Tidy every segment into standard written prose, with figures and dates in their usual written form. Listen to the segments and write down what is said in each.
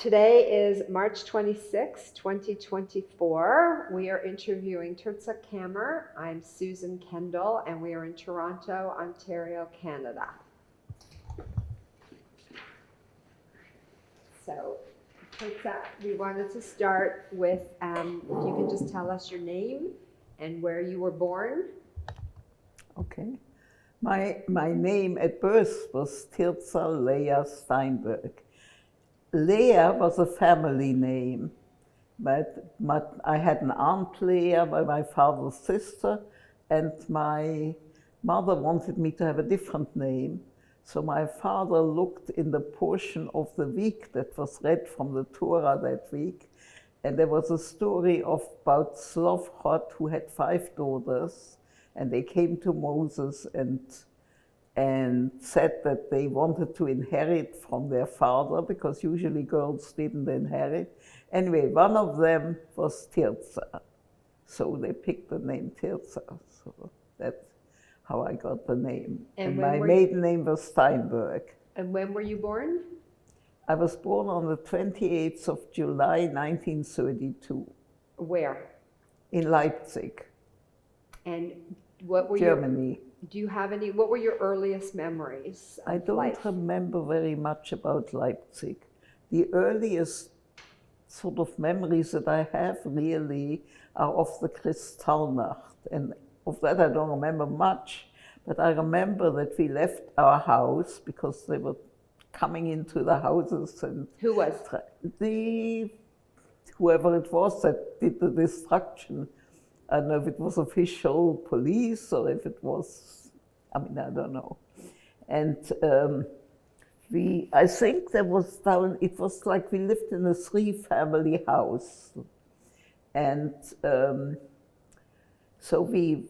Today is March 26, 2024. We are interviewing Thirza Kammer. I'm Susan Kendall, and we are in Toronto, Ontario, Canada. So, Thirza, we wanted to start with, if you can just tell us your name and where you were born. Okay. My name at birth was Thirza Leah Steinberg. Leah was a family name, but I had an aunt Leah by my father's sister, and my mother wanted me to have a different name. So my father looked in the portion of the week that was read from the Torah that week, and there was a story about Slavhot who had 5 daughters, and they came to Moses and said that they wanted to inherit from their father, because usually girls didn't inherit. Anyway, one of them was Thirza. So they picked the name Thirza. So that's how I got the name. And my maiden name was Steinberg. And when were you born? I was born on the 28th of July, 1932. Where? In Leipzig. And what were Germany. Do you have any, what were your earliest memories of I don't life? remember very much about Leipzig. The earliest sort of memories that I have really are of the Kristallnacht. And of that I don't remember much, but I remember that we left our house because they were coming into the houses. And who was? Whoever it was that did the destruction. I don't know if it was official police or if it was, I don't know. And I think there was it was like we lived in a 3-family house. And so we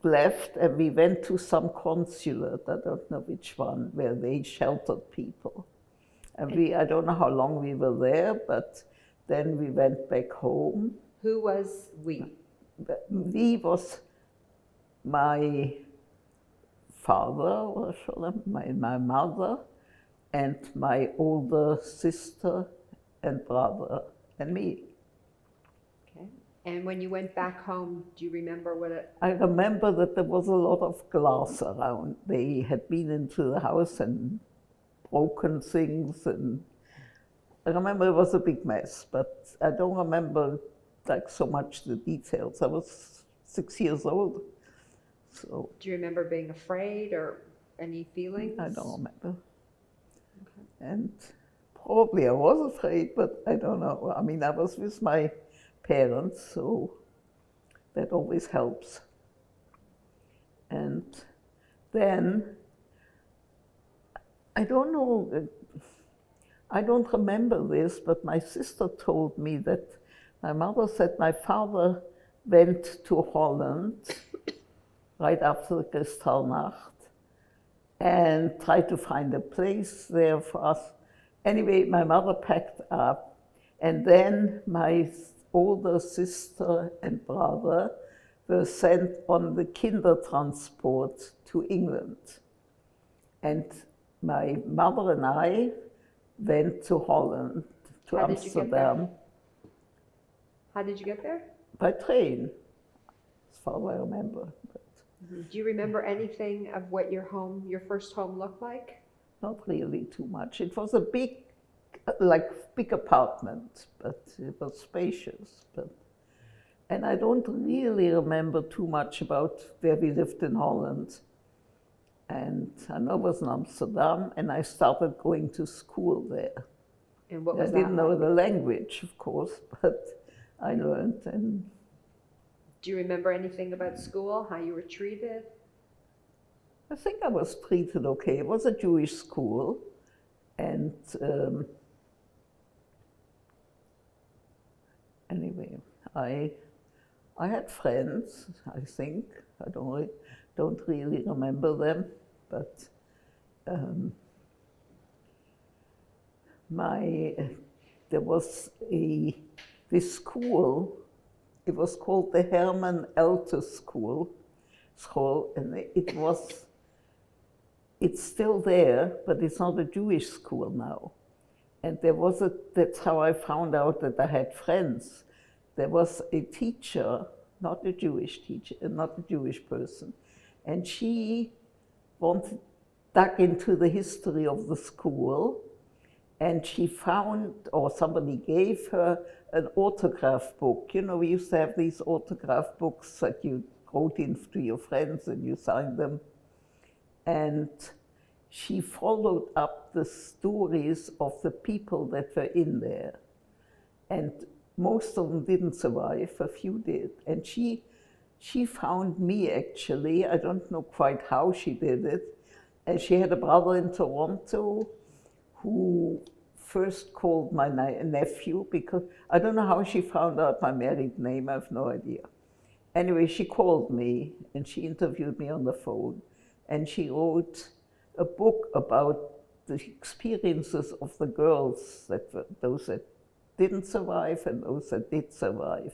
left and we went to some consulate, I don't know which one, where they sheltered people. And I don't know how long we were there, but then we went back home. Who was we? We was my father, my mother, and my older sister and brother, and me. Okay. And when you went back home, do you remember what it... I remember that there was a lot of glass around. They had been into the house and broken things, and I remember it was a big mess, but I don't remember so much the details. I was 6 years old. So. Do you remember being afraid or any feelings? I don't remember. Okay. And probably I was afraid, but I don't know. I was with my parents, so that always helps. And then, I don't know, I don't remember this, but my sister told me that my mother said my father went to Holland right after the Kristallnacht and tried to find a place there for us. Anyway, my mother packed up, and then my older sister and brother were sent on the Kindertransport to England. And my mother and I went to Holland, to Amsterdam. How did you get there? By train, as far as I remember. Do you remember anything of what your first home looked like? Not really too much. It was a big apartment, but it was spacious. And I don't really remember too much about where we lived in Holland. And I know it was in Amsterdam, and I started going to school there. And what was that? I didn't know the language, of course, but I learned. And do you remember anything about school, how you were treated? I think I was treated okay. It was a Jewish school, and anyway, I had friends, I think. I don't really remember them, but there was this school. It was called the Hermann Elte School, and it's still there, but it's not a Jewish school now. And that's how I found out that I had friends. There was a teacher, not a Jewish teacher, not a Jewish person, and she dug into the history of the school, and she found, or somebody gave her, an autograph book. You know, we used to have these autograph books that you wrote in to your friends and you signed them. And she followed up the stories of the people that were in there. And most of them didn't survive, a few did. And she found me, actually. I don't know quite how she did it. And she had a brother in Toronto who first called my nephew, because I don't know how she found out my married name, I have no idea. Anyway, she called me and she interviewed me on the phone, and she wrote a book about the experiences of the girls, those that didn't survive and those that did survive.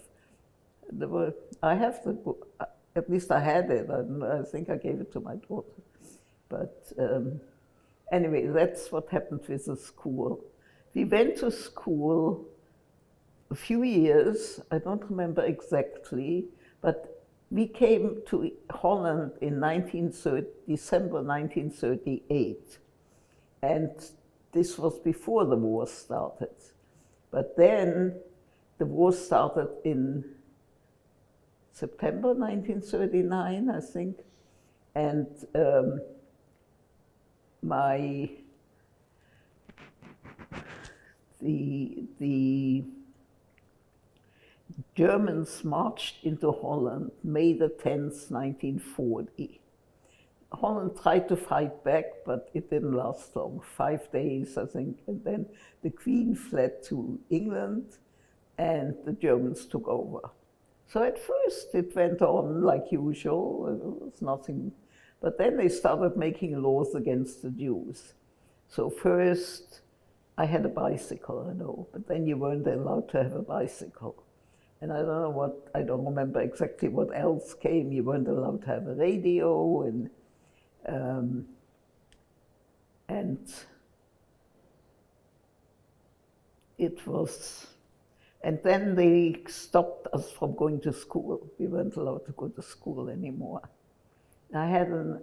I have the book, at least I had it, and I think I gave it to my daughter. But anyway, that's what happened with the school. We went to school a few years, I don't remember exactly, but we came to Holland in December 1938. And this was before the war started. But then the war started in September 1939, I think. And the Germans marched into Holland May the 10th, 1940. Holland tried to fight back, but it didn't last long, 5 days, I think, and then the Queen fled to England and the Germans took over. So at first it went on like usual, it was nothing, but then they started making laws against the Jews. So first I had a bicycle, I know, but then you weren't allowed to have a bicycle. And I don't remember exactly what else came. You weren't allowed to have a radio, and it was, and then they stopped us from going to school. We weren't allowed to go to school anymore. I had an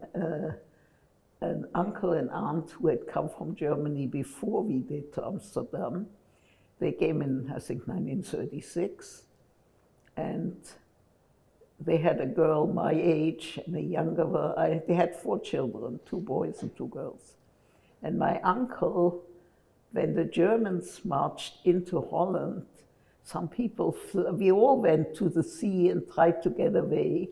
uncle and aunt who had come from Germany before we did to Amsterdam. They came in, I think, 1936, and they had a girl my age and a younger one. They had 4 children, 2 boys and 2 girls. And my uncle, when the Germans marched into Holland, some people, we all went to the sea and tried to get away,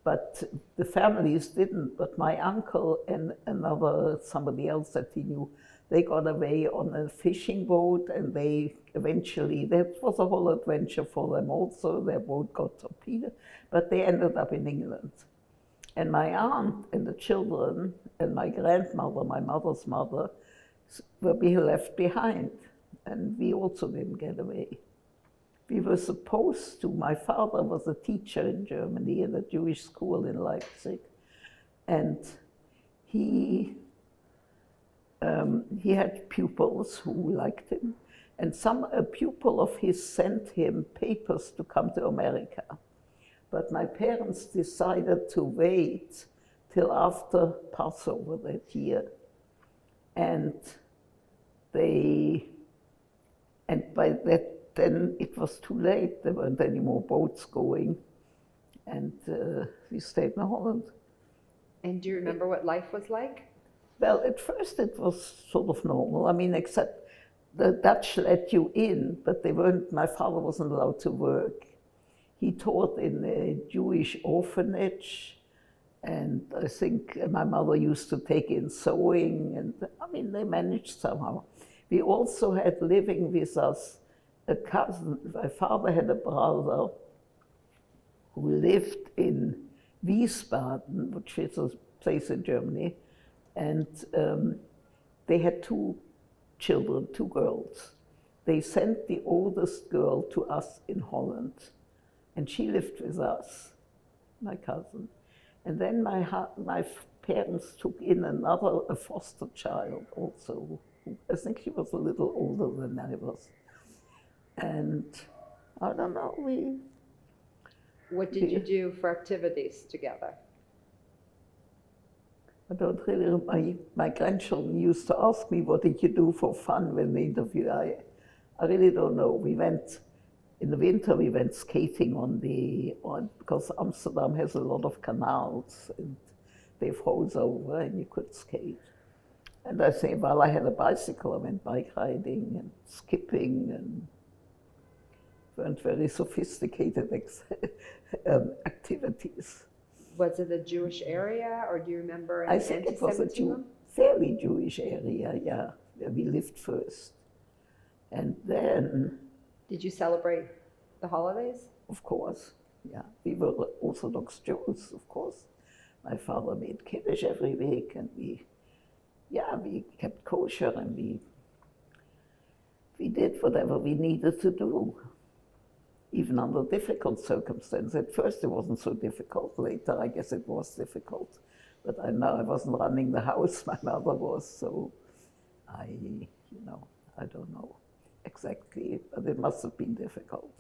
but the families didn't. But my uncle and somebody else that he knew, they got away on a fishing boat, and they eventually, that was a whole adventure for them also. Their boat got torpedoed, but they ended up in England. And my aunt and the children and my grandmother, my mother's mother, were left behind, and we also didn't get away. We were supposed to, my father was a teacher in Germany in a Jewish school in Leipzig, and he had pupils who liked him, and a pupil of his sent him papers to come to America. But my parents decided to wait till after Passover that year, and by that, then it was too late. There weren't any more boats going, and we stayed in Holland. And do you remember what life was like? Well, at first it was sort of normal. I mean, except the Dutch let you in, but they weren't, my father wasn't allowed to work. He taught in a Jewish orphanage, and I think my mother used to take in sewing, and I mean, they managed somehow. We also had living with us a cousin. My father had a brother who lived in Wiesbaden, which is a place in Germany, and they had 2 children, 2 girls. They sent the oldest girl to us in Holland, and she lived with us, my cousin. And then my parents took in a foster child also, I think she was a little older than I was. And I don't know, What did you do for activities together? I don't really, my grandchildren used to ask me, what did you do for fun when they interviewed? I really don't know. We went, in the winter we went skating because Amsterdam has a lot of canals and they froze over and you could skate. And I say, well, I had a bicycle, I went bike riding and skipping and weren't very sophisticated activities. Was it a Jewish area, or do you remember any I think it was a fairly Jewish area, yeah, where we lived first. And then... Did you celebrate the holidays? Of course, yeah. We were Orthodox Jews, of course. My father made Kiddush every week, and we kept kosher, and we did whatever we needed to do, even under difficult circumstances. At first it wasn't so difficult. Later I guess it was difficult. But I wasn't running the house, my mother was, so I don't know exactly, but it must have been difficult.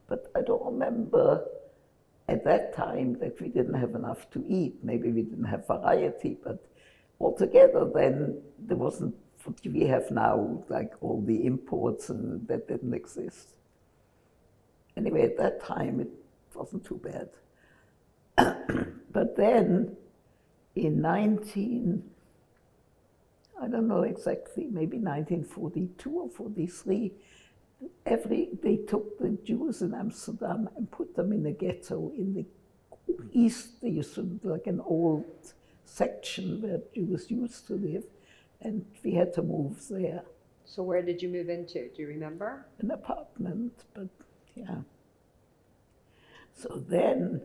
But I don't remember at that time that we didn't have enough to eat. Maybe we didn't have variety, but altogether then there wasn't what we have now, like all the imports, and that didn't exist. Anyway, at that time it wasn't too bad. But then in I don't know exactly, maybe 1942 or 43, they took the Jews in Amsterdam and put them in a ghetto in the east. They used to, like an old section where Jews used to live, and we had to move there. So where did you move into? Do you remember? An apartment, but yeah. So then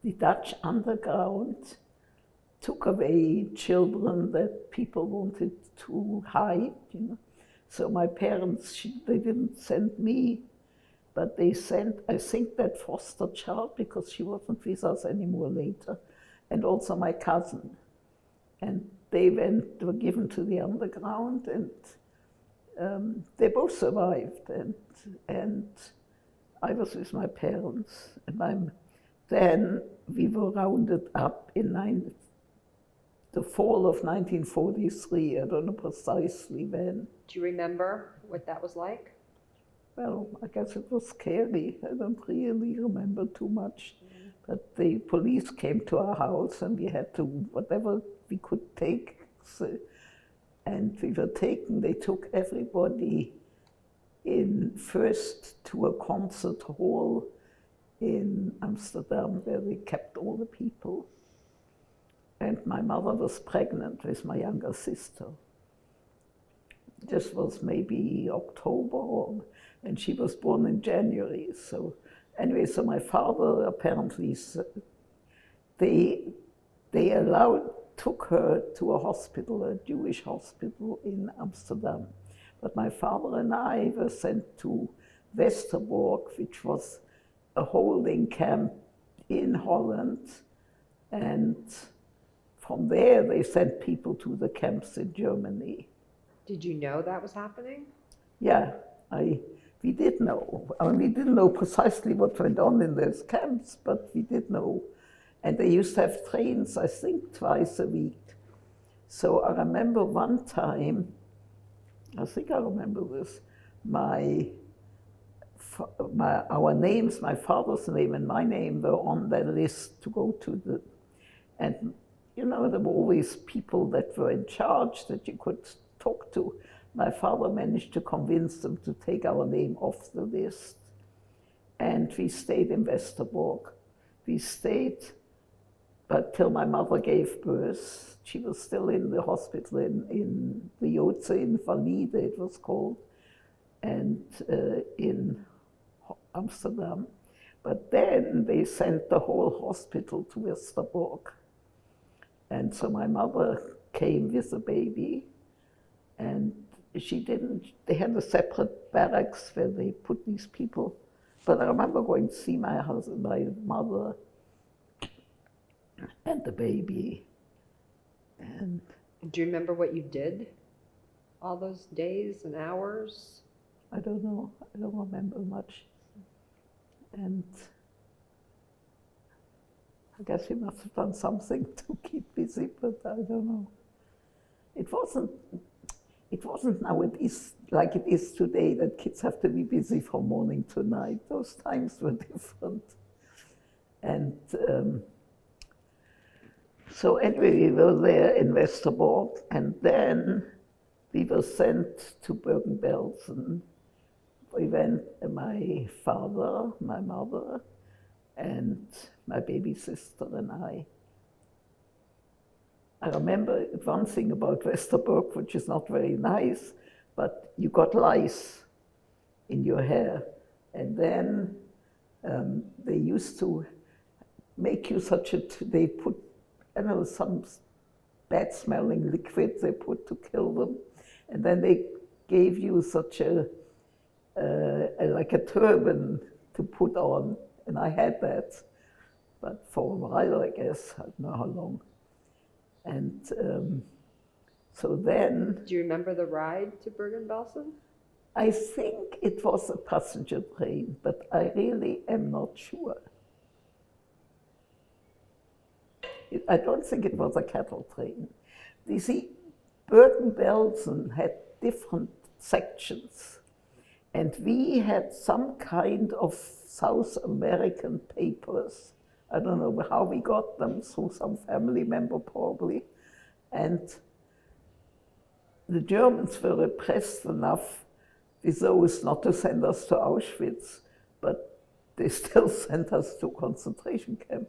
the Dutch underground took away children that people wanted to hide, you know. So my parents, they didn't send me, but they sent, I think, that foster child, because she wasn't with us anymore later, and also my cousin. And they were given to the underground, and they both survived. And I was with my parents, and then we were rounded up in the fall of 1943. I don't know precisely when. Do you remember what that was like? Well, I guess it was scary. I don't really remember too much. But the police came to our house, and we had to, whatever we could take. So, and we were taken, they took everybody first to a concert hall in Amsterdam, where they kept all the people. And my mother was pregnant with my younger sister. This was maybe October, and she was born in January. So anyway, so my father apparently, they took her to a hospital, a Jewish hospital in Amsterdam. But my father and I were sent to Westerbork, which was a holding camp in Holland, and from there they sent people to the camps in Germany. Did you know that was happening? Yeah, we did know. I mean, we didn't know precisely what went on in those camps, but we did know. And they used to have trains, I think, twice a week. So I remember one time, I think I remember this, our names, my father's name and my name were on their list to go to and you know, there were always people that were in charge that you could talk to. My father managed to convince them to take our name off the list. And we stayed in Westerbork. We stayed, but till my mother gave birth. She was still in the hospital in the Joodse in Valide, it was called, and in Amsterdam. But then they sent the whole hospital to Westerbork. And so my mother came with the baby, and they had a separate barracks where they put these people. But I remember going to see my husband, my mother, and the baby. And Do you remember what you did all those days and hours? I don't know, I don't remember much. And I guess we must have done something to keep busy, but I don't know. It wasn't now it is like it is today that kids have to be busy from morning to night. Those times were different. And so anyway, we were there in Westerbork, and then we were sent to Bergen-Belsen. We went, my father, my mother, and my baby sister and I. I remember one thing about Westerbork, which is not very nice, but you got lice in your hair. And then they used to make you they put, I don't know, some bad smelling liquid they put to kill them. And then they gave you such like a turban to put on. And I had that, but for a while, I guess, I don't know how long. And so then... Do you remember the ride to Bergen-Belsen? I think it was a passenger train, but I really am not sure. I don't think it was a cattle train. You see, Bergen-Belsen had different sections, and we had some kind of South American papers. I don't know how we got them, through some family member probably. And the Germans were repressed enough with those not to send us to Auschwitz, but they still sent us to concentration camp.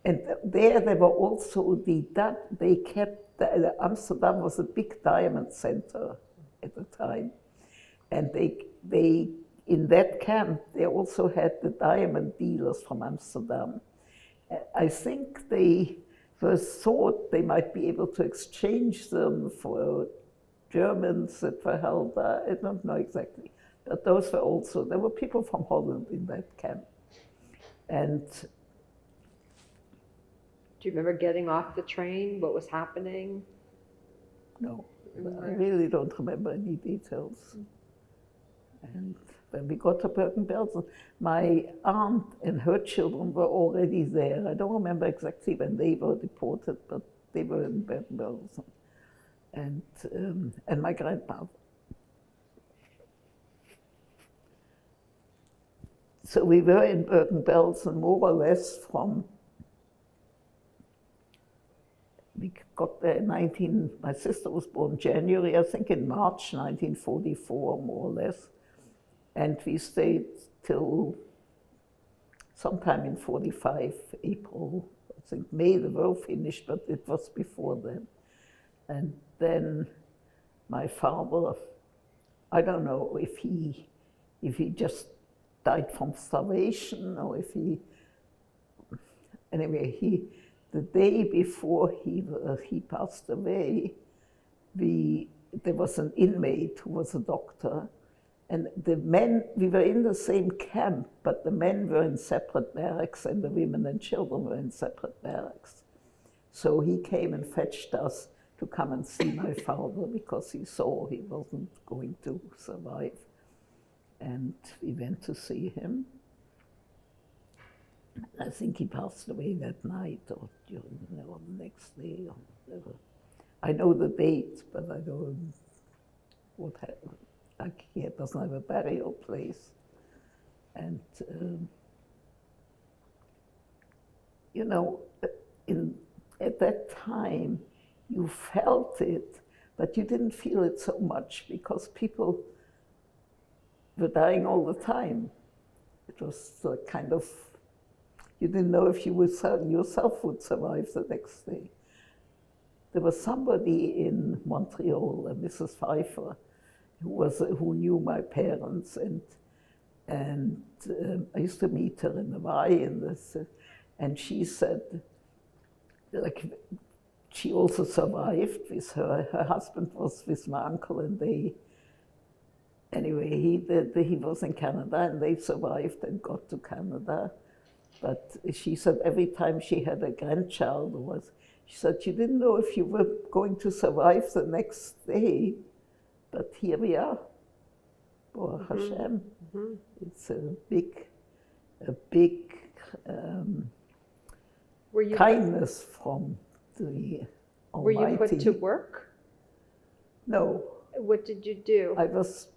And there were also they kept, Amsterdam was a big diamond center at the time. And they in that camp, they also had the diamond dealers from Amsterdam. I think they first thought they might be able to exchange them for Germans that were held there. I don't know exactly. But those were also, there were people from Holland in that camp. And do you remember getting off the train, what was happening? No, I really don't remember any details. And when we got to Bergen-Belsen, my aunt and her children were already there. I don't remember exactly when they were deported, but they were in Bergen-Belsen. And my grandmother. So we were in Bergen-Belsen more or less from, we got there in my sister was born January, I think in March 1944, more or less. And we stayed till sometime in 45, April. I think May the war finished, but it was before then. And then my father, I don't know if he just died from starvation or if anyway, the day before he passed away, there was an inmate who was a doctor. And the men, we were in the same camp, but the men were in separate barracks and the women and children were in separate barracks. So he came and fetched us to come and see my father because he saw he wasn't going to survive. And we went to see him. I think he passed away that night or during or the next day or whatever. I know the date, but I don't what happened. Like he doesn't have a burial place. And, you know, at that time, you felt it, but you didn't feel it so much because people were dying all the time. It was kind of, you didn't know if you yourself would survive the next day. There was somebody in Montreal, Mrs. Pfeiffer, who knew my parents, and I used to meet her in the Y, and she said, like, she also survived with her husband was with my uncle, and anyway, he was in Canada, and they survived and got to Canada. But she said every time she had a grandchild, She said, you didn't know if you were going to survive the next day, but here we are. Baruch Hashem. It's a big kindness from the Almighty. Were you put to work? No. What did you do? I was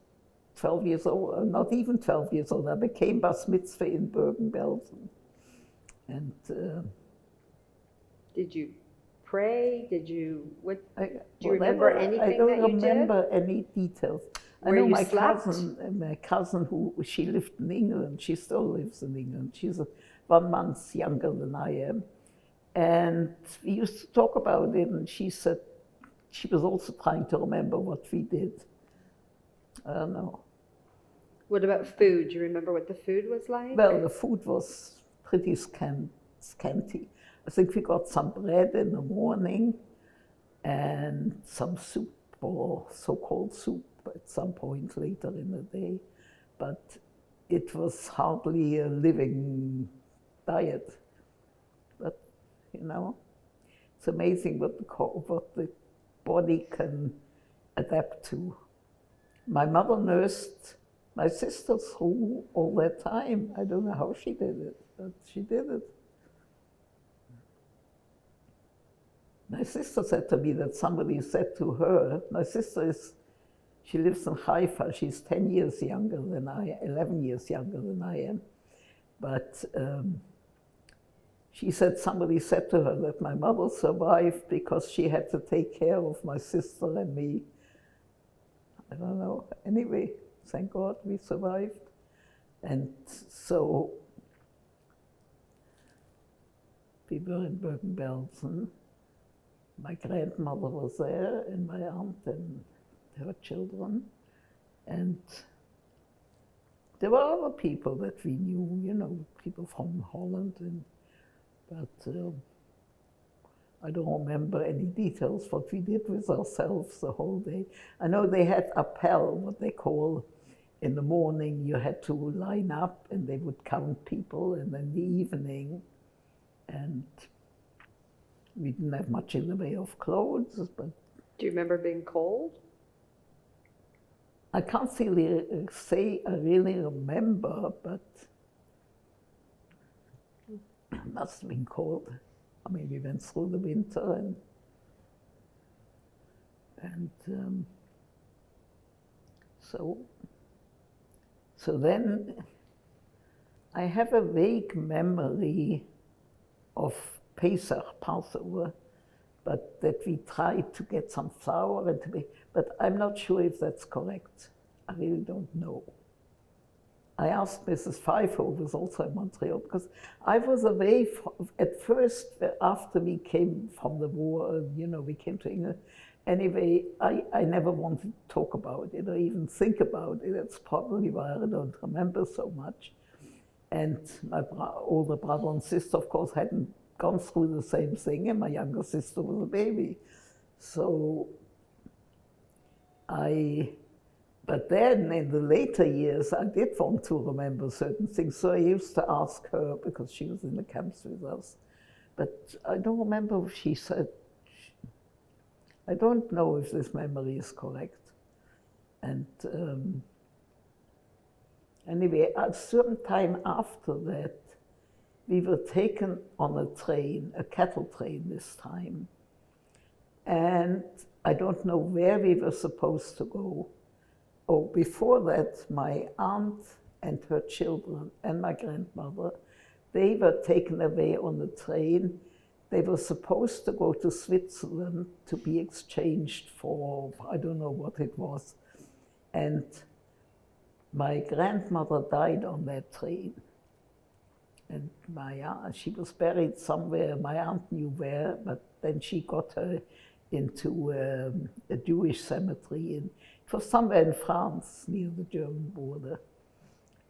12 years old, not even 12 years old. I became bar mitzvah in Bergen-Belsen. And did you pray? Did you, do you remember anything that you did? I don't remember any details. Where I know you my slept? cousin she lived in England, she still lives in England. She's 1 month younger than I am. And we used to talk about it, and she said she was also trying to remember what we did. I don't know. What about food? Do you remember what the food was like? Well, the food was pretty scanty. I think we got some bread in the morning and some soup, or so-called soup, at some point later in the day. But it was hardly a living diet. But, you know, it's amazing what the body can adapt to. My mother nursed my sister through all that time. I don't know how she did it, but she did it. My sister said to me that somebody said to her, my sister she lives in Haifa, she's 10 years younger than I am, 11 years younger than I am. But she said somebody said to her that my mother survived because she had to take care of my sister and me. I don't know. Anyway, thank God we survived. And so we were in Bergen-Belsen. My grandmother was there, and my aunt and her children. And there were other people that we knew, you know, people from Holland. But I don't remember any details what we did with ourselves the whole day. I know they had appel, what they call, in the morning you had to line up and they would count people, and then the evening, and we didn't have much in the way of clothes. But do you remember being cold? I can't really say I really remember, but it must have been cold. I mean, we went through the winter, and so then I have a vague memory of Pesach, Passover, but that we tried to get some flour and to make, but I'm not sure if that's correct. I really don't know. I asked Mrs. Pfeiffer, who was also in Montreal, because I was away at first after we came from the war, you know, we came to England. Anyway, I never wanted to talk about it or even think about it. That's probably why I don't remember so much. And my older brother and sister, of course, hadn't gone through the same thing, and my younger sister was a baby. So but then in the later years, I did want to remember certain things. So I used to ask her, because she was in the camps with us. But I don't remember if she said, I don't know if this memory is correct. And anyway, a certain time after that, we were taken on a train, a cattle train this time. And I don't know where we were supposed to go. Oh, before that, my aunt and her children and my grandmother, they were taken away on the train. They were supposed to go to Switzerland to be exchanged for, I don't know what it was. And my grandmother died on that train. And my aunt, she was buried somewhere, my aunt knew where, but then she got her into a Jewish cemetery. It was somewhere in France, near the German border.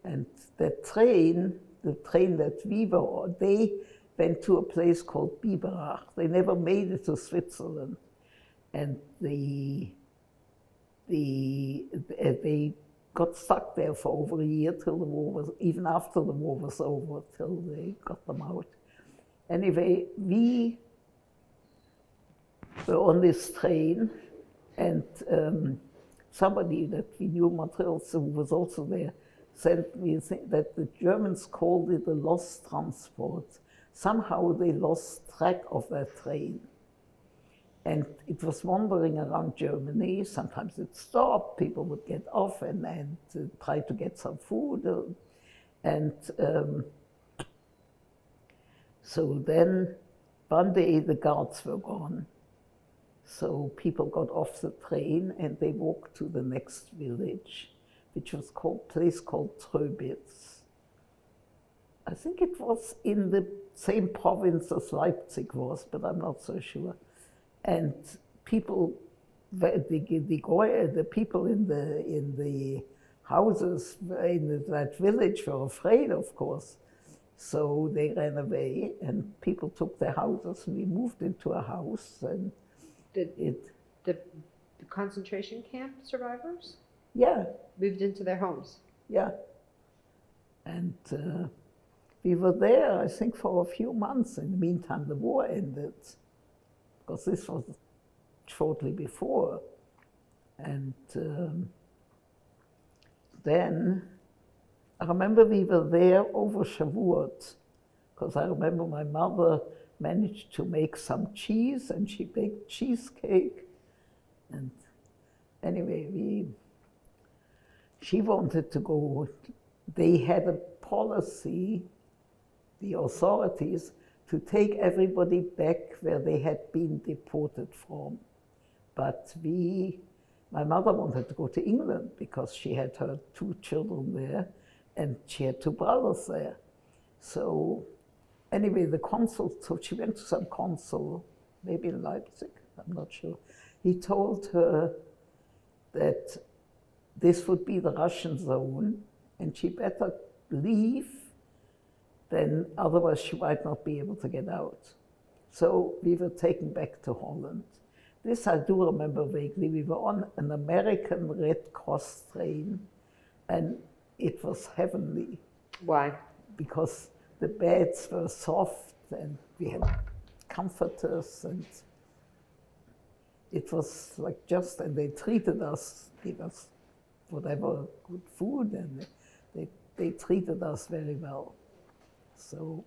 And the train that we were on, they went to a place called Biberach. They never made it to Switzerland. And they got stuck there for over a year till the war was, even after the war was over, till they got them out. Anyway, we were on this train, and somebody that we knew, Montreal, who was also there, sent me that the Germans called it a lost transport. Somehow they lost track of that train. And it was wandering around Germany. Sometimes it stopped, people would get off and try to get some food. And so then one day the guards were gone. So people got off the train and they walked to the next village, which was place called Tröbitz. I think it was in the same province as Leipzig was, but I'm not so sure. And people, the people in the houses in that village were afraid, of course. So they ran away, and people took their houses, and we moved into a house. And the concentration camp survivors? Yeah. Moved into their homes? Yeah. And we were there, I think, for a few months. In the meantime, the war ended, because this was shortly before. And then I remember we were there over Shavuot, because I remember my mother managed to make some cheese, and she baked cheesecake. And anyway, she wanted to go. They had a policy, the authorities, to take everybody back where they had been deported from. But my mother wanted to go to England because she had her 2 children there, and she had 2 brothers there. So anyway, the consul, so she went to some consul, maybe in Leipzig, I'm not sure. He told her that this would be the Russian zone, and she better leave, then otherwise she might not be able to get out. So we were taken back to Holland. This I do remember vaguely. We were on an American Red Cross train, and it was heavenly. Why? Because the beds were soft, and we had comforters, and it was like and they treated us, gave us whatever good food, and they treated us very well. So,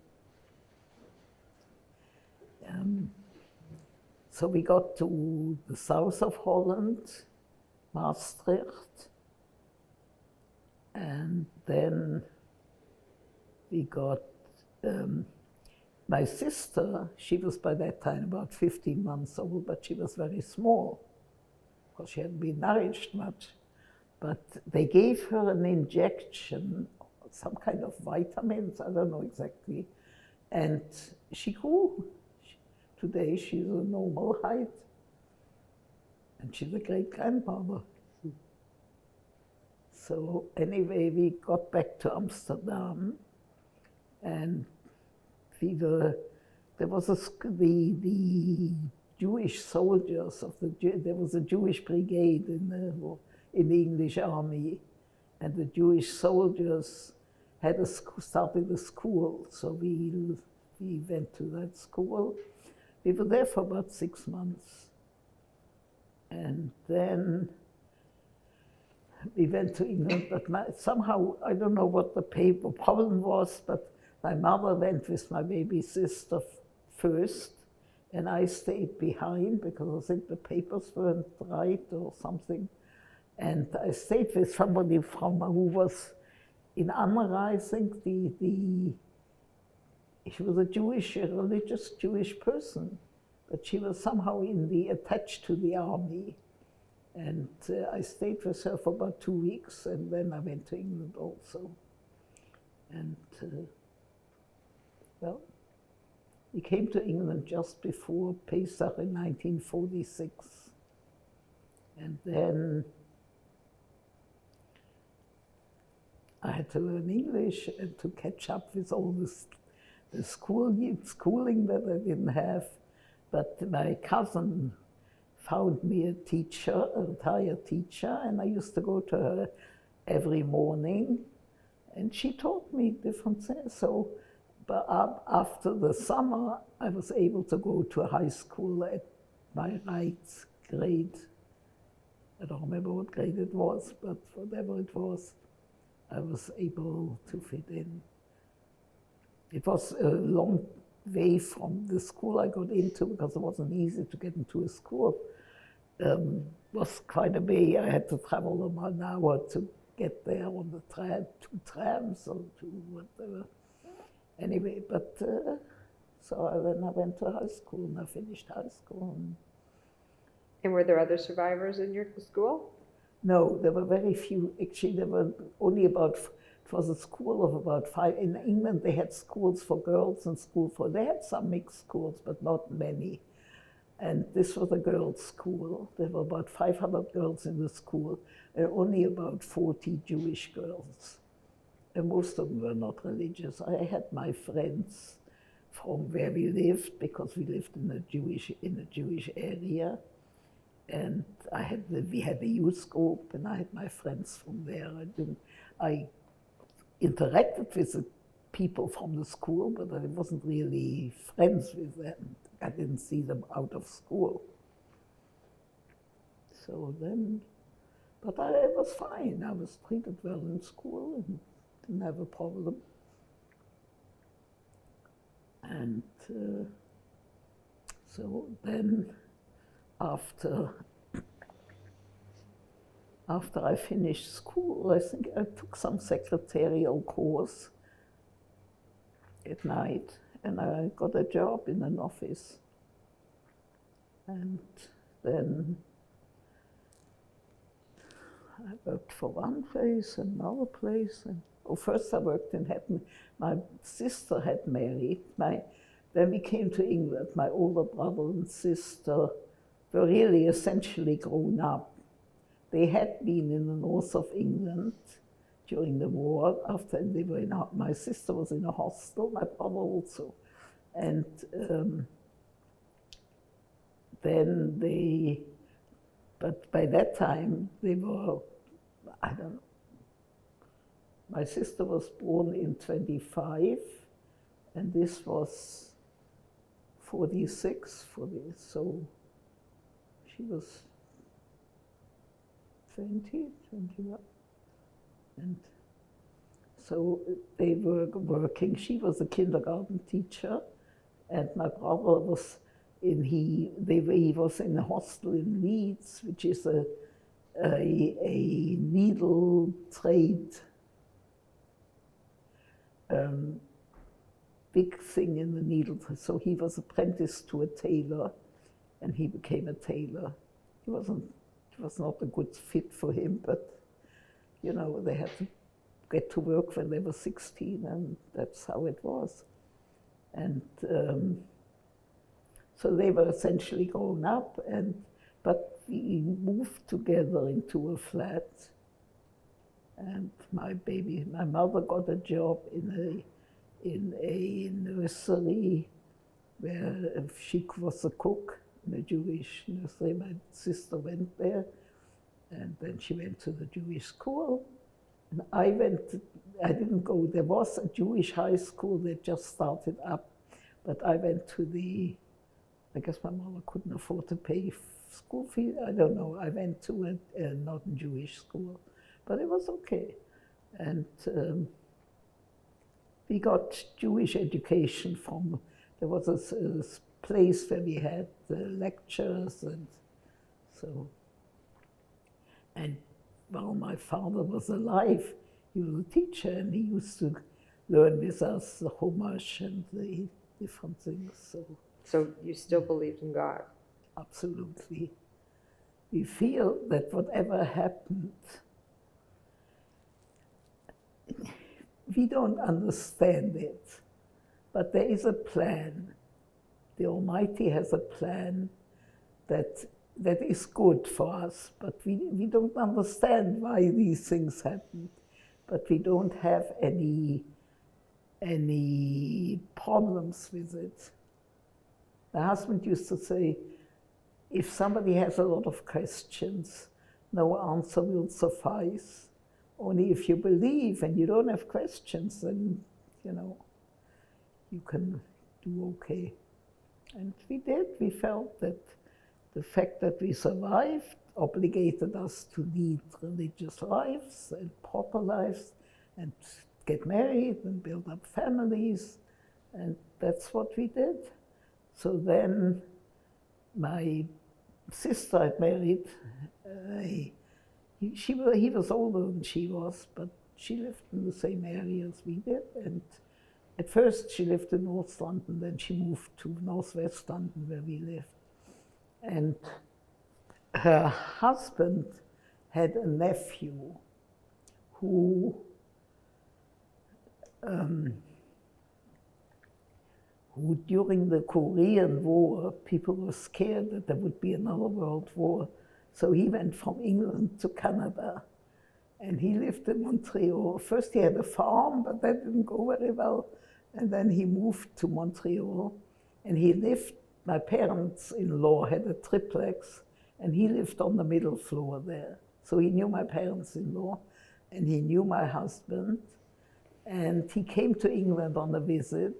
so we got to the south of Holland, Maastricht, and then we got my sister. She was by that time about 15 months old, but she was very small because she hadn't been nourished much. But they gave her an injection, some kind of vitamins, I don't know exactly, and she grew. Today she's a normal height, and she's a great-grandmother. So anyway, we got back to Amsterdam, and there was the Jewish soldiers there was a Jewish brigade in the English army, and the Jewish soldiers had started a school, so we went to that school. We were there for about 6 months, and then we went to England, but somehow, I don't know what the problem was, but my mother went with my baby sister first, and I stayed behind because I think the papers weren't right or something. And I stayed with somebody who was in Kammer, I think she was a religious Jewish person, but she was somehow attached to the army. And I stayed with her for about 2 weeks, and then I went to England also. And well, we came to England just before Pesach in 1946. And then I had to learn English and to catch up with all the schooling that I didn't have. But my cousin found me a teacher, a retired teacher, and I used to go to her every morning, and she taught me different things. So, but after the summer, I was able to go to a high school at my right grade. I don't remember what grade it was, but whatever it was, I was able to fit in. It was a long way from the school I got into because it wasn't easy to get into a school. It was quite a way. I had to travel about an hour to get there on the tram, 2 trams or 2 whatever. Anyway, but so then I went to high school and I finished high school. And were there other survivors in your school? No, there were very few. Actually, there were only about, it was a school of about 5. In England, they had schools for girls and school for, they had some mixed schools, but not many. And this was a girls' school. There were about 500 girls in the school, and only about 40 Jewish girls. And most of them were not religious. I had my friends from where we lived, because we lived in a Jewish area. And we had a youth group, and I had my friends from there. I interacted with the people from the school, but I wasn't really friends with them. I didn't see them out of school. So then, but I was fine. I was treated well in school and didn't have a problem. And so then, after I finished school, I think I took some secretarial course at night, and I got a job in an office. And then I worked for one place, another place. And, first I worked in Hatton. My sister had married. When we came to England, my older brother and sister were really essentially grown up. They had been in the north of England during the war. After they were my sister was in a hostel, my brother also. And but by that time they were, I don't know, my sister was born in 25, and this was 46, so she was 20, 21. And so they were working. She was a kindergarten teacher, and my brother was he was in a hostel in Leeds, which is a needle trade, big thing in the needle. So he was apprenticed to a tailor, and he became a tailor. It was not a good fit for him, but you know, they had to get to work when they were 16, and that's how it was. And so they were essentially grown up, but we moved together into a flat. And my mother got a job in a nursery where she was a cook in a Jewish nursery. My sister went there, and then she went to the Jewish school. And I didn't go. There was a Jewish high school that just started up, but I went to I guess my mother couldn't afford to pay school fee. I don't know. I went to a non-Jewish school, but it was okay. And we got Jewish education there was a place where we had lectures, and so. And while my father was alive, he was a teacher, and he used to learn with us the Chumash and the different things. So you still believed in God? Absolutely. We feel that whatever happened, we don't understand it, but there is a plan. The Almighty has a plan that is good for us, but we don't understand why these things happen, but we don't have any problems with it. My husband used to say, if somebody has a lot of questions, no answer will suffice. Only if you believe and you don't have questions, then, you know, you can do okay. And we did. We felt that the fact that we survived obligated us to lead religious lives and proper lives and get married and build up families, and that's what we did. So then my sister had married, he was older than she was, but she lived in the same area as we did, and at first she lived in North London, then she moved to Northwest London where we lived. And her husband had a nephew who during the Korean War, people were scared that there would be another world war. So he went from England to Canada, and he lived in Montreal. First he had a farm, but that didn't go very well. And then he moved to Montreal, and he lived, my parents-in-law had a triplex, and he lived on the middle floor there. So he knew my parents-in-law, and he knew my husband, and he came to England on a visit,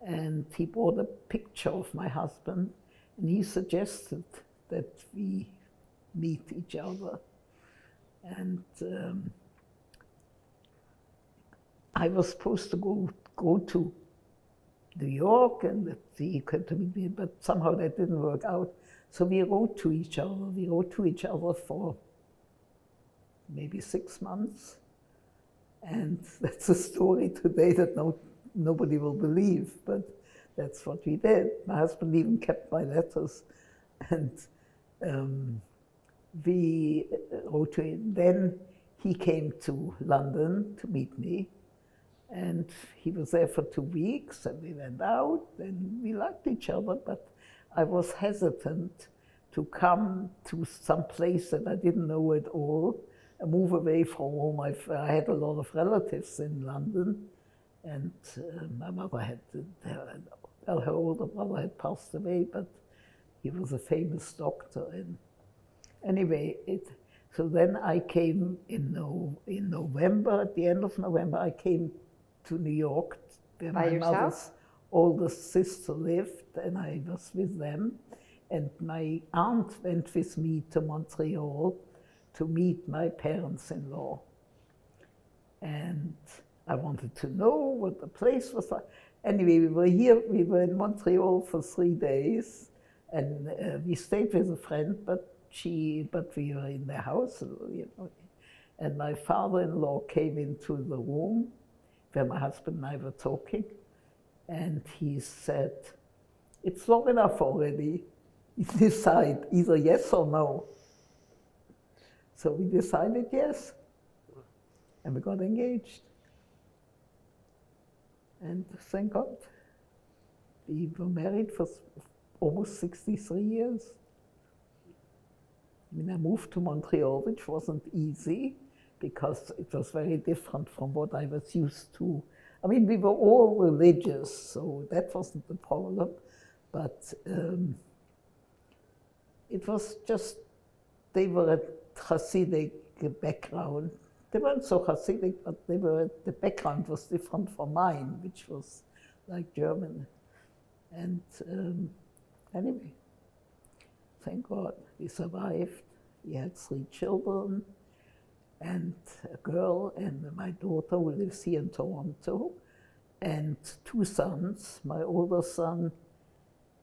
and he brought a picture of my husband, and he suggested that we meet each other. And I was supposed to go to New York, and that he came to meet me, but somehow that didn't work out. So we wrote to each other. We wrote to each other for maybe 6 months. And that's a story today that nobody will believe, but that's what we did. My husband even kept my letters. And we wrote to him. Then he came to London to meet me. And he was there for 2 weeks, and we went out, and we liked each other, but I was hesitant to come to some place that I didn't know at all, and move away from home. I had a lot of relatives in London, and my mother had, her older brother had passed away, but he was a famous doctor. And anyway, so then I came in November, at the end of November, I came to New York, where my mother's older sister lived, and I was with them. And my aunt went with me to Montreal to meet my parents-in-law. And I wanted to know what the place was like. Anyway, we were in Montreal for 3 days, and we stayed with a friend, but we were in their house, you know. And my father-in-law came into the room where my husband and I were talking, and he said, "It's long enough already. You decide either yes or no." So we decided yes, and we got engaged. And thank God, we were married for almost 63 years. I mean, I moved to Montreal, which wasn't easy, because it was very different from what I was used to. I mean, we were all religious, so that wasn't the problem, but it was just, they were a Hasidic background. They weren't so Hasidic, but the background was different from mine, which was like German. And anyway, thank God, we survived. We had 3 children, and a girl, and my daughter who lives here in Toronto, and 2 sons. My older son,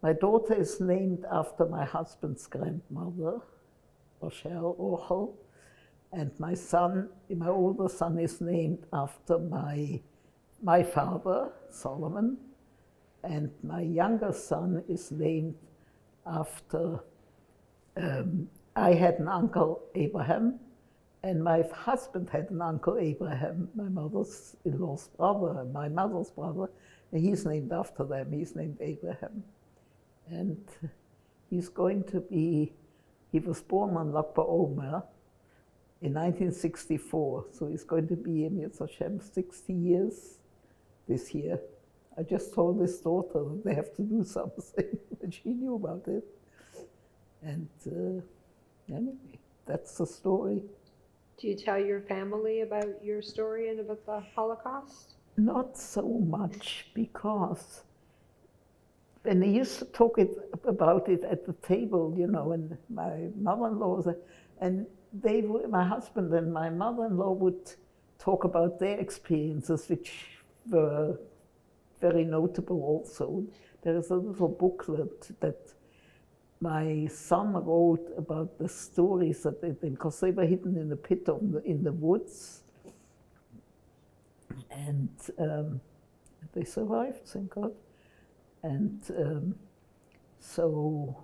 my daughter is named after my husband's grandmother, Rachel, and my older son is named after my father, Solomon, and my younger son is named after, I had an uncle, Abraham, and my husband had an uncle, Abraham, my mother's-in-law's brother, my mother's brother, and he's named after them. He's named Abraham. And he's going to be, he was born on Lag BaOmer in 1964, so he's going to be in Yetz Hashem 60 years this year. I just told his daughter that they have to do something, and she knew about it. And anyway, that's the story. Do you tell your family about your story and about the Holocaust? Not so much, because and they used to talk about it at the table, you know, and my mother-in-law was, and my husband and my mother-in-law would talk about their experiences, which were very notable also. There is a little booklet that my son wrote about the stories that because they were hidden in the pit in the woods, and they survived, thank God. And so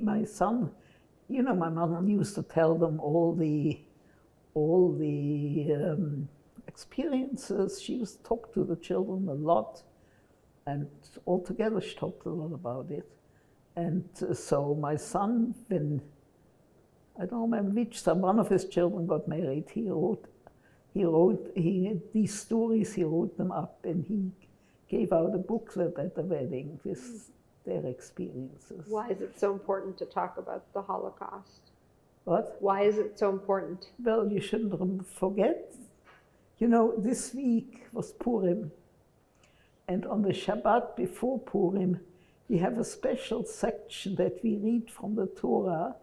my son, you know, my mother used to tell them all the experiences. She used to talk to the children a lot, and altogether she talked a lot about it. And so my son, when, I don't remember which son, one of his children got married, these stories, he wrote them up, and he gave out a booklet at the wedding with their experiences. Why is it so important to talk about the Holocaust? What? Why is it so important? Well, you shouldn't forget. You know, this week was Purim, and on the Shabbat before Purim, we have a special section that we read from the Torah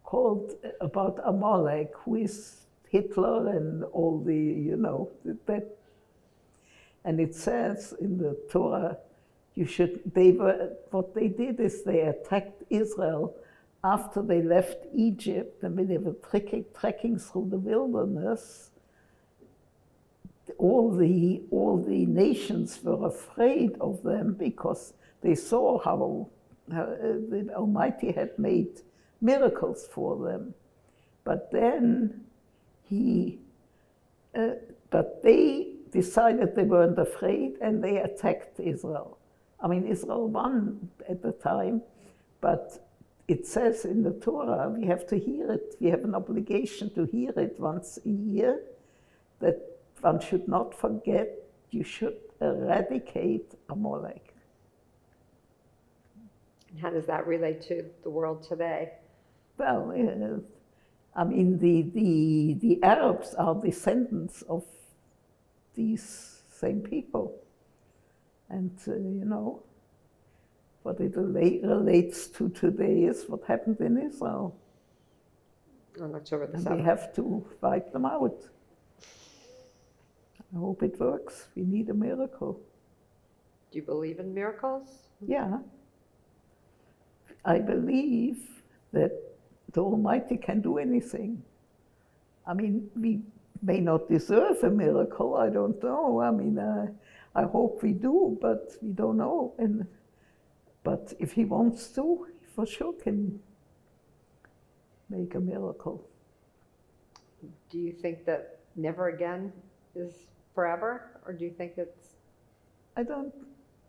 called about Amalek, who is Hitler and all the, you know, that. And it says in the Torah, what they did is they attacked Israel after they left Egypt, and when they were trekking through the wilderness. All the nations were afraid of them because they saw how the Almighty had made miracles for them. But then but they decided they weren't afraid, and they attacked Israel. I mean, Israel won at the time, but it says in the Torah, we have to hear it. We have an obligation to hear it once a year, that one should not forget, you should eradicate Amalek. How does that relate to the world today? Well, I mean, the Arabs are descendants of these same people. And, you know, what it relates to today is what happened in Israel. On October the 7th. And we have to wipe them out. I hope it works. We need a miracle. Do you believe in miracles? Yeah. I believe that the Almighty can do anything. I mean, we may not deserve a miracle, I don't know. I mean, I hope we do, but we don't know. But if he wants to, he for sure can make a miracle. Do you think that never again is forever, or do you think it's... I don't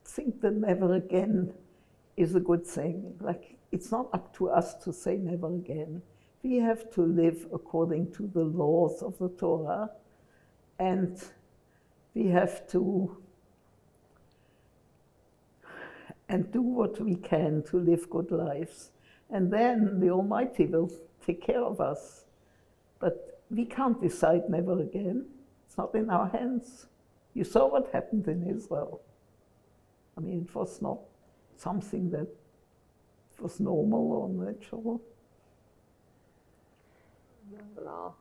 think that never again is a good thing. Like, it's not up to us to say never again. We have to live according to the laws of the Torah, and we have to do what we can to live good lives. And then the Almighty will take care of us. But we can't decide never again. It's not in our hands. You saw what happened in Israel. I mean, it was not something that was normal or natural. Not at all.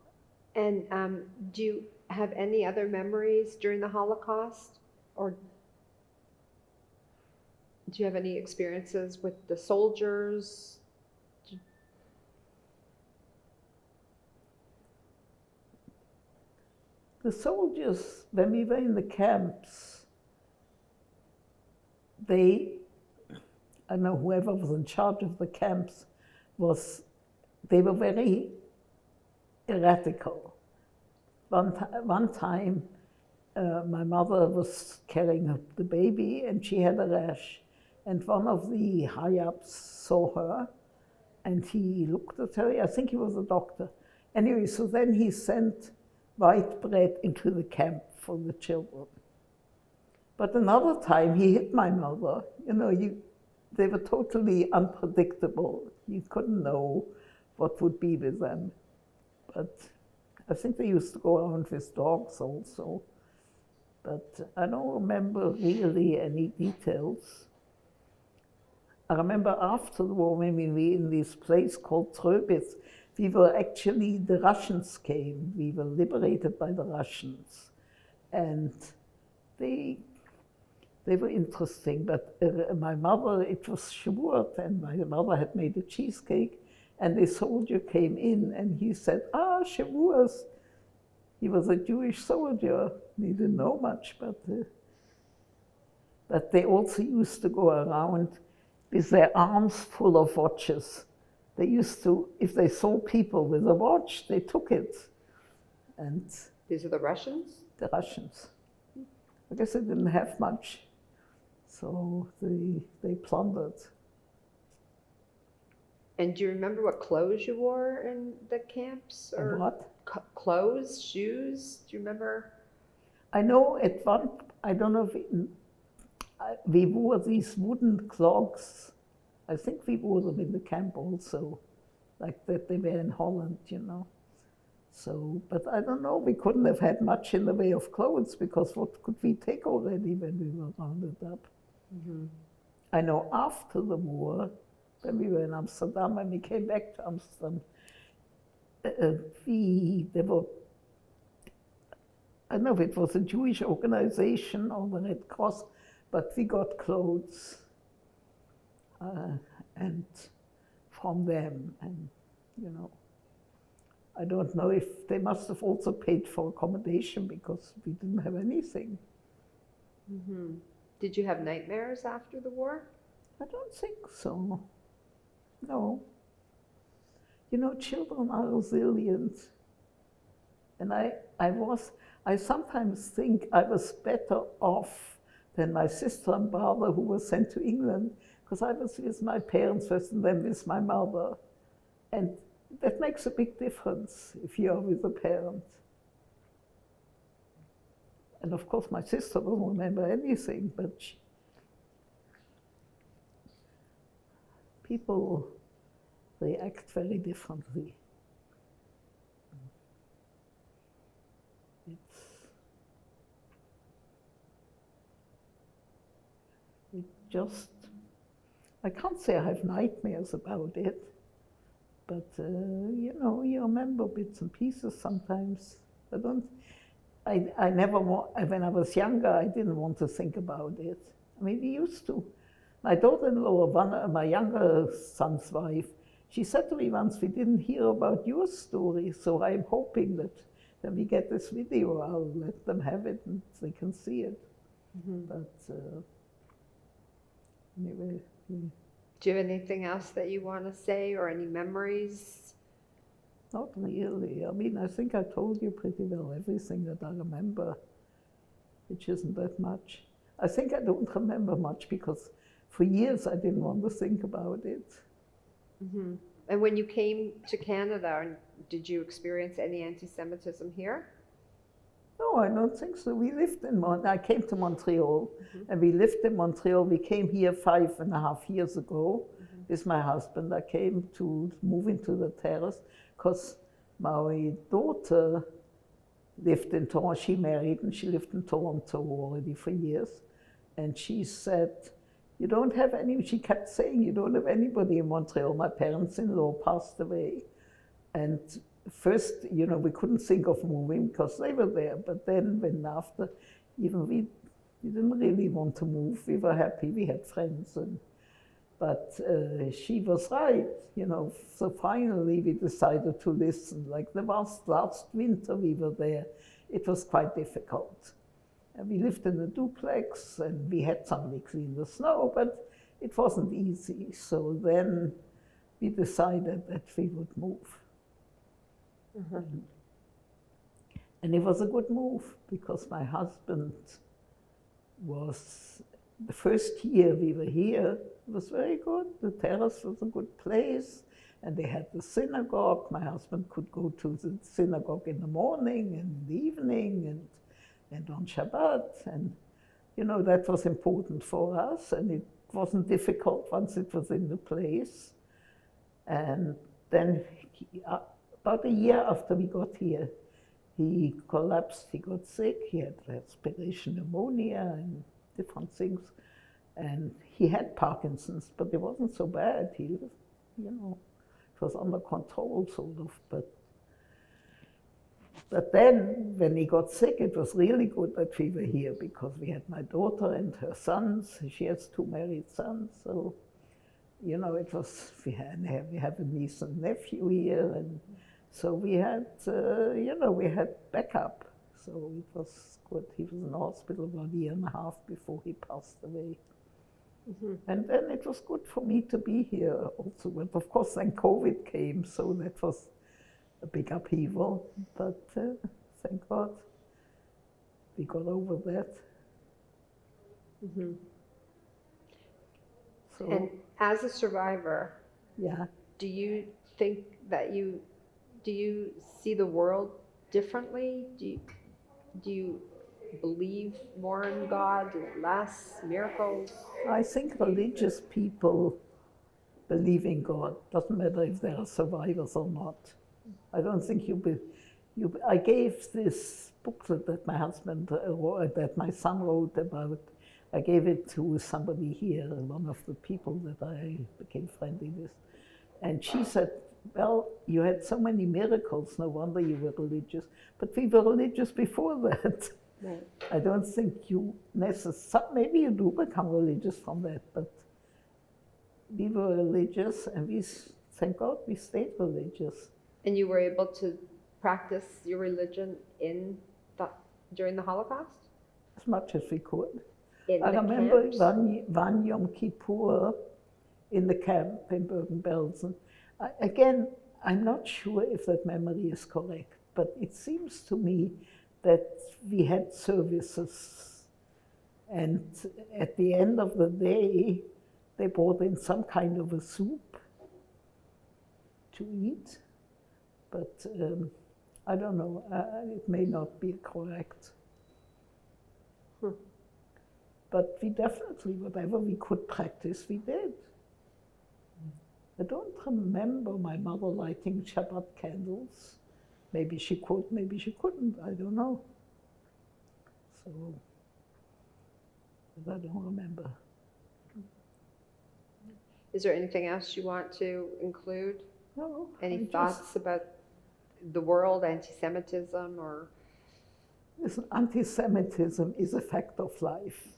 And do you have any other memories during the Holocaust? Or do you have any experiences with the soldiers? The soldiers, when we were in the camps, I don't know, whoever was in charge of the camps they were very erratical. One time, my mother was carrying up the baby and she had a rash. And one of the high-ups saw her and he looked at her, I think he was a doctor. Anyway, so then he sent white bread into the camp for the children. But another time he hit my mother. You know, they were totally unpredictable. You couldn't know what would be with them. But I think they used to go around with dogs also. but I don't remember really any details. I remember after the war, when we were in this place called Tröbitz, we were actually, the Russians came. We were liberated by the Russians. And they were interesting, but my mother, it was Shavuot, and my mother had made a cheesecake, and a soldier came in, and he said, Shavuot. He was a Jewish soldier. He didn't know much, but they also used to go around with their arms full of watches. They used to, if they saw people with a watch, they took it. And these are the Russians? The Russians. I guess they didn't have much, so they plundered. And do you remember what clothes you wore in the camps? Or and what? Clothes, shoes? Do you remember? I know at one, I don't know if we wore these wooden clogs. I think we wore them in the camp also, like that they were in Holland, you know. So, but I don't know, we couldn't have had much in the way of clothes, because what could we take already when we were rounded up? Mm-hmm. I know after the war, when we were in Amsterdam, when we came back to Amsterdam, there were, I don't know if it was a Jewish organization or the Red Cross, but we got clothes and from them, and you know, I don't know if they must have also paid for accommodation, because we didn't have anything. Mm-hmm. Did you have nightmares after the war? I don't think so. No. You know, children are resilient. And I sometimes think I was better off than my sister and brother who were sent to England, because I was with my parents first and then with my mother. And that makes a big difference if you are with a parent. And of course, my sister doesn't remember anything, but people react very differently. I can't say I have nightmares about it, but you know, you remember bits and pieces sometimes. I never, when I was younger, I didn't want to think about it. I mean, we used to. My daughter-in-law, my younger son's wife, she said to me once, we didn't hear about your story, so I'm hoping that when we get this video, I'll let them have it and they can see it. Mm-hmm. But anyway. Do you have anything else that you want to say, or any memories? Not really. I mean, I think I told you pretty well everything that I remember, which isn't that much. I think I don't remember much because for years I didn't want to think about it. Mm-hmm. And when you came to Canada, did you experience any anti-Semitism here? No, I don't think so. We lived in I came to Montreal, and we lived in Montreal. We came here 5.5 years ago with my husband. I came to move into the terrace because my daughter lived in Toronto. She married and she lived in Toronto already for years. And she said, you don't have any, she kept saying, you don't have anybody in Montreal. My parents-in-law passed away. And first, you know, we couldn't think of moving because they were there. But then when after, even we didn't really want to move. We were happy, we had friends. But she was right, you know. So finally we decided to listen. Like the last winter we were there, it was quite difficult. And we lived in a duplex and we had somebody clean the snow, but it wasn't easy. So then we decided that we would move. Mm-hmm. And it was a good move because my husband was, the first year we were here, it was very good. The terrace was a good place and they had the synagogue. My husband could go to the synagogue in the morning and in the evening and on Shabbat. And, you know, that was important for us and it wasn't difficult once it was in the place. And then about a year after we got here, he collapsed, he got sick, he had respiration pneumonia and different things. And he had Parkinson's, but it wasn't so bad. He was, you know, it was under control, sort of. But then, when he got sick, it was really good that we were here, because we had my daughter and her sons. She has 2 married sons, so, you know, it was, we have a niece and nephew here, and so we had, you know, we had backup. So it was good. He was in the hospital about a year and a half before he passed away. Mm-hmm. And then it was good for me to be here also. But of course, then COVID came, so that was a big upheaval. But thank God we got over that. Mm-hmm. So, and as a survivor, yeah, do you think that do you see the world differently? Do you believe more in God, less, miracles? I think religious people believe in God. Doesn't matter if they are survivors or not. I don't think I gave this booklet that my husband, that my son wrote about. I gave it to somebody here, one of the people that I became friendly with. And she said, well, you had so many miracles, no wonder you were religious. But we were religious before that. Right. I don't think you necessarily, maybe you do become religious from that, but we were religious, and thank God we stayed religious. And you were able to practice your religion during the Holocaust? As much as we could. I remember one Yom Kippur in the camp in Bergen-Belsen. Again, I'm not sure if that memory is correct, but it seems to me that we had services, and at the end of the day, they brought in some kind of a soup to eat, but I don't know, it may not be correct. But we definitely, whatever we could practice, we did. I don't remember my mother lighting Shabbat candles. Maybe she could, maybe she couldn't, I don't know. So, but I don't remember. Is there anything else you want to include? No. Any thoughts about the world, anti-Semitism, or? Listen, anti-Semitism is a fact of life.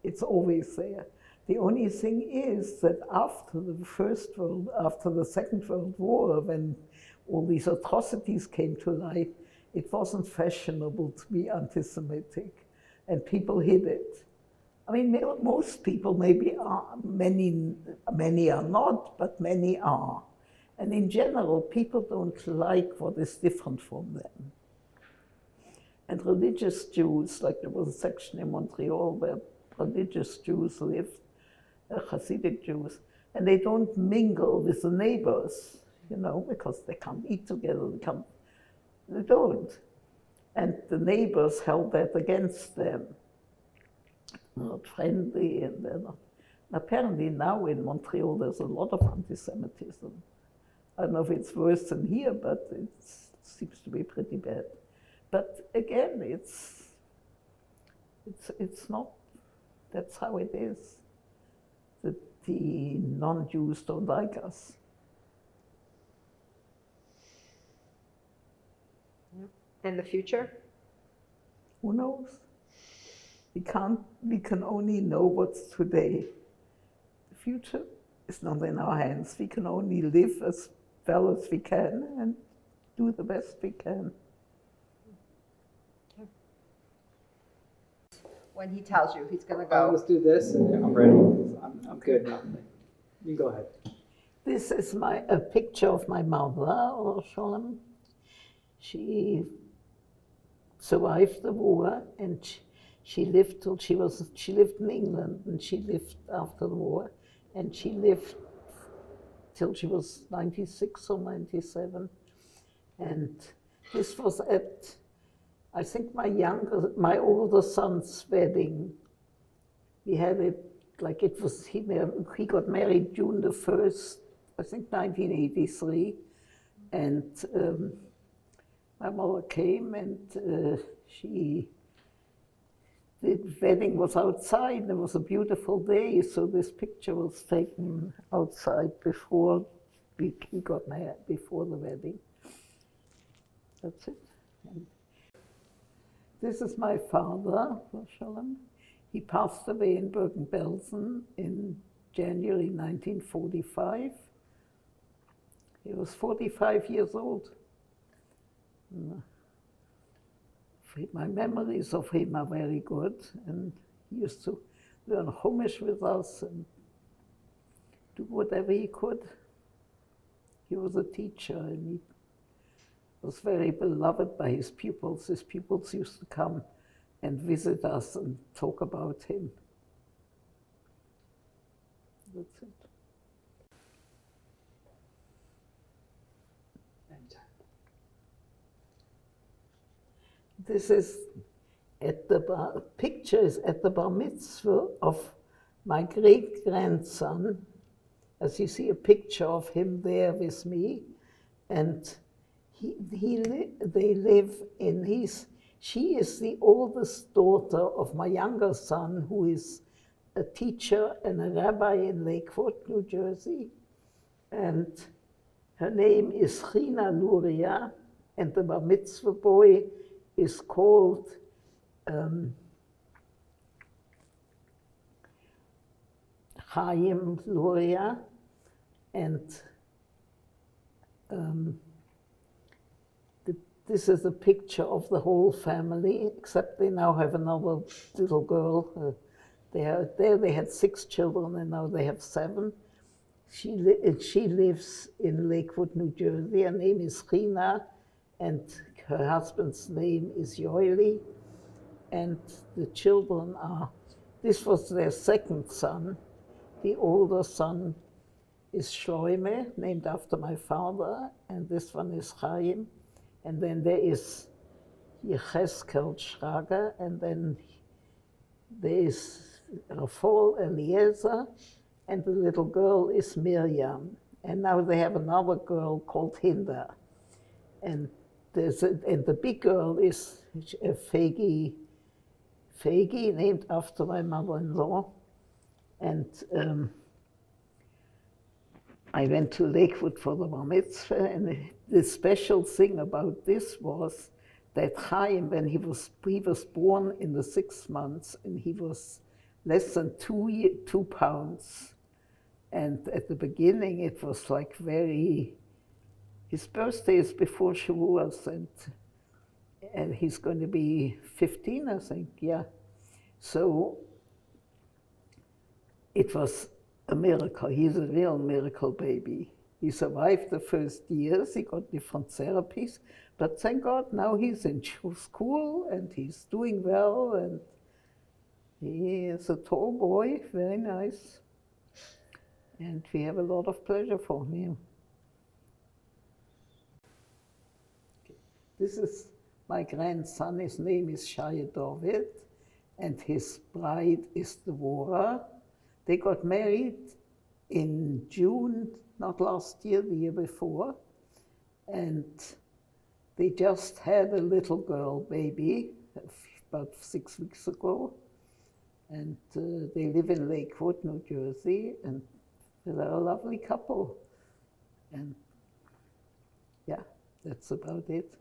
It's always there. The only thing is that after the Second World War, when all these atrocities came to light, it wasn't fashionable to be anti-Semitic, and people hid it. I mean, most people maybe are, many are not, but many are. And in general, people don't like what is different from them. And religious Jews, like there was a section in Montreal where religious Jews lived, Hasidic Jews, and they don't mingle with the neighbors, you know, because they can't eat together, they don't. And the neighbors held that against them. Not friendly, and they're not. Apparently now in Montreal there's a lot of anti-Semitism. I don't know if it's worse than here, but it seems to be pretty bad. But again, it's not, that's how it is. That the non-Jews don't like us. And the future? Who knows? We can only know what's today. The future is not in our hands. We can only live as well as we can and do the best we can. When he tells you he's going to go. Let's do this, and I'm ready. I'm good now. You go ahead. This is a picture of my mother, or Sholem. She survived the war, and she lived till she lived in England, and she lived after the war, and she lived till she was 96 or 97. And this was at, I think, my older son's wedding. We had it like it was, he got married June the 1st, I think 1983. And my mother came and the wedding was outside. It was a beautiful day, so this picture was taken outside before we got married, before the wedding. That's it. And this is my father, Shalom. He passed away in Bergen-Belsen in January 1945. He was 45 years old. My memories of him are very good, and he used to learn Chumash with us and do whatever he could. He was a teacher, and he was very beloved by his pupils. His pupils used to come and visit us and talk about him. That's it. This is picture is at the bar mitzvah of my great-grandson. As you see a picture of him there with me, and they live in she is the oldest daughter of my younger son, who is a teacher and a rabbi in Lakewood, New Jersey, and her name is China Luria, and the bar mitzvah boy is called Chaim Luria, and this is a picture of the whole family, except they now have another little girl. They had 6 children, and now they have 7. She lives in Lakewood, New Jersey. Her name is China, and her husband's name is Yoeli, and the children are, this was their 2nd son. The older son is Shloime, named after my father, and this one is Chaim. And then there is Yecheskel Schrager, and then there is Rafal Eliezer, and the little girl is Miriam. And now they have another girl called Hinda. And the big girl is Fegi, named after my mother-in-law. And I went to Lakewood for the bar mitzvah, and the special thing about this was that Chaim, when he was born in the 6 months, and he was less than 2 pounds. And at the beginning, it was like his birthday is before Shavuos, and he's going to be 15, I think, yeah. So it was a miracle. He's a real miracle baby. He survived the first years. He got different therapies, but thank God now he's in school and he's doing well, and he is a tall boy, very nice, and we have a lot of pleasure for him. This is my grandson. His name is Shaya David, and his bride is Devorah. They got married in June, not last year, the year before, and they just had a little girl baby about 6 weeks ago, and they live in Lakewood, New Jersey, and they're a lovely couple. And yeah, that's about it.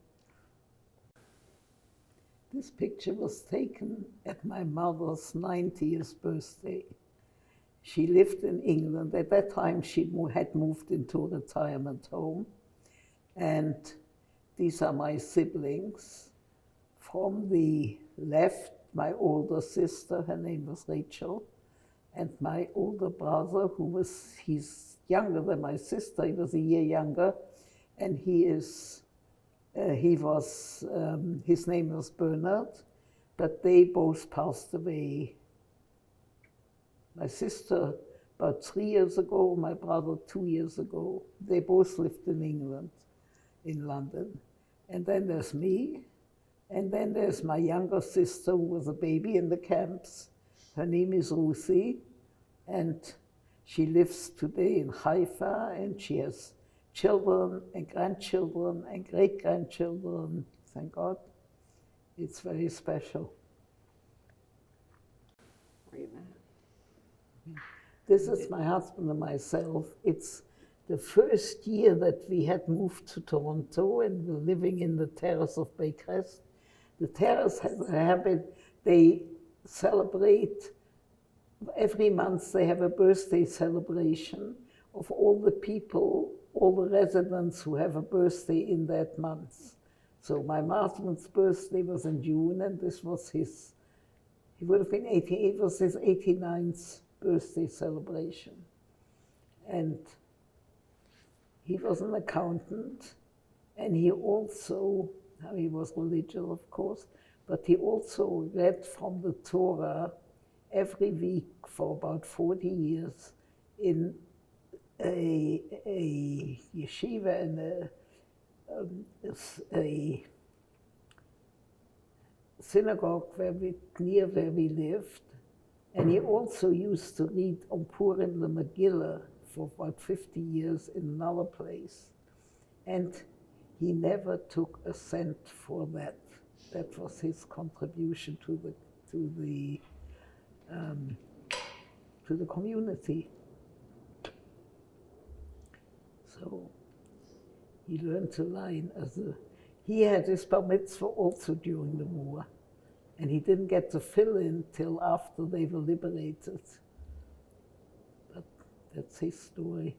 This picture was taken at my mother's 90th birthday. She lived in England. At that time, she had moved into a retirement home. And these are my siblings. From the left, my older sister, her name was Rachel, and my older brother, he's younger than my sister, he was a year younger, and his name was Bernard, but they both passed away. My sister about 3 years ago, my brother 2 years ago. They both lived in England, in London. And then there's me, and then there's my younger sister who was a baby in the camps. Her name is Rusi, and she lives today in Haifa, and she has children and grandchildren and great-grandchildren. Thank God. It's very special. Where you at? This is my husband and myself. It's the first year that we had moved to Toronto and we're living in the terrace of Baycrest. The terrace has a habit, they celebrate, every month they have a birthday celebration of all the people, all the residents who have a birthday in that month. So my husband's birthday was in June, and this was his, he would have been 80, it was his 89th birthday celebration. And he was an accountant, and he also, he was religious of course, but he also read from the Torah every week for about 40 years in a yeshiva and a synagogue near where we lived. And he also used to read on Purim the Megillah for about 50 years in another place. And he never took a cent for that. That was his contribution to the community. So he learned to line he had his bar mitzvah also during the war, and he didn't get to fill in till after they were liberated. But that's his story.